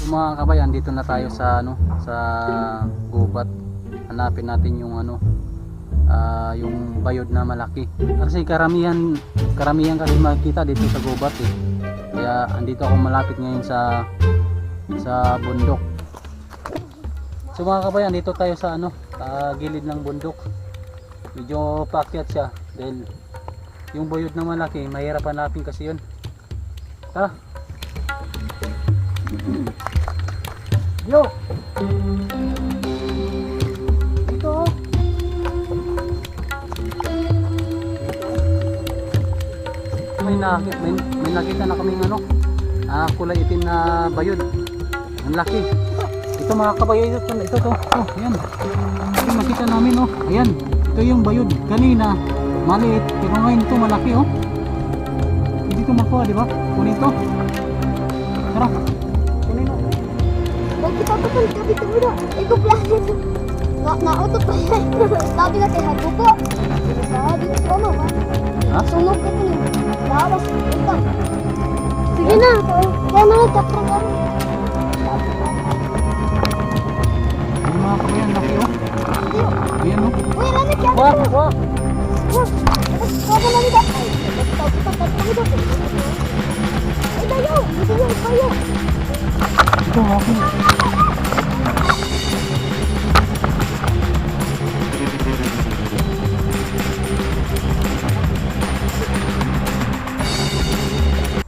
So mga kabayan, dito na tayo sa sa gubat. Hanapin natin yung yung bayod na malaki. Kasi karamihan kasi makikita dito sa gubat eh. Kaya andito ako malapit ngayon sa bundok. So mga kabayan, dito tayo sa gilid ng bundok. Medyo paakyat siya dahil yung bayod na malaki, mahirap hanapin kasi yun. Tara. Yo. Ito. May nakita na kaming kulay itim na bayod. Ang laki. Ito mga kabayo, ito to. Oh, ayan. Ito nakita namin Ayan. Ito yung bayod. Kanina maliit, pero ngayon ito malaki Hindi ito makuha, di ba? Kunin to. Tara. Kita kan kabit udah ikut belajar nggak utuh tapi lah kayak buku tadi sono kan sono ke sini bawa sebentar sige na kaya chapter kan Yung mga kabayan, laki Ayan wih lamit ya wah apa lagi dah ayo ayo ito laki.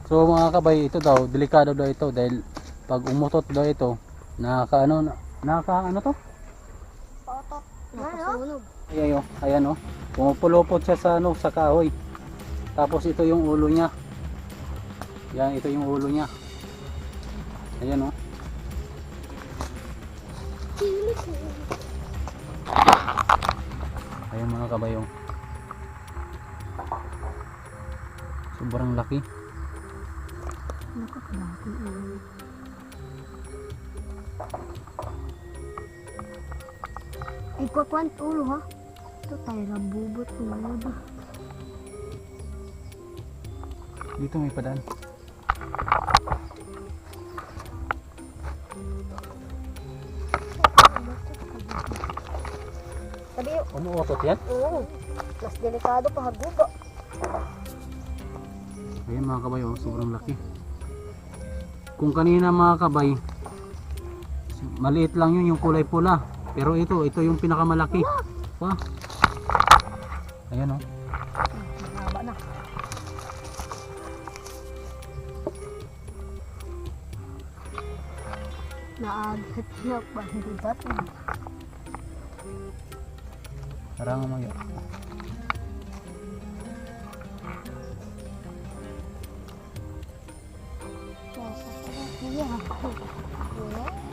So mga kabay, ito daw, delikado daw ito dahil pag umutot daw ito, nakaka to? otot nakasunog Ayan pumupulupot siya sa kahoy. Tapos ito yung ulo niya. Yan, ito yung ulo niya. Ayan Ayan mga kabayong. Sobrang laki. Ikuan ulo ha. Ito tayo nabubot ulo ba. Dito may padaan. Sabi Umuotot yan? oo. Mas delikado pa haguba. Ayan mga kabay, sobrang laki. Kung kanina mga kabay, maliit lang yun yung kulay pula. Pero ito yung pinakamalaki. Wah. Ayan Haba na. Naaghat niya pa hindi bato. Parang mga Iya.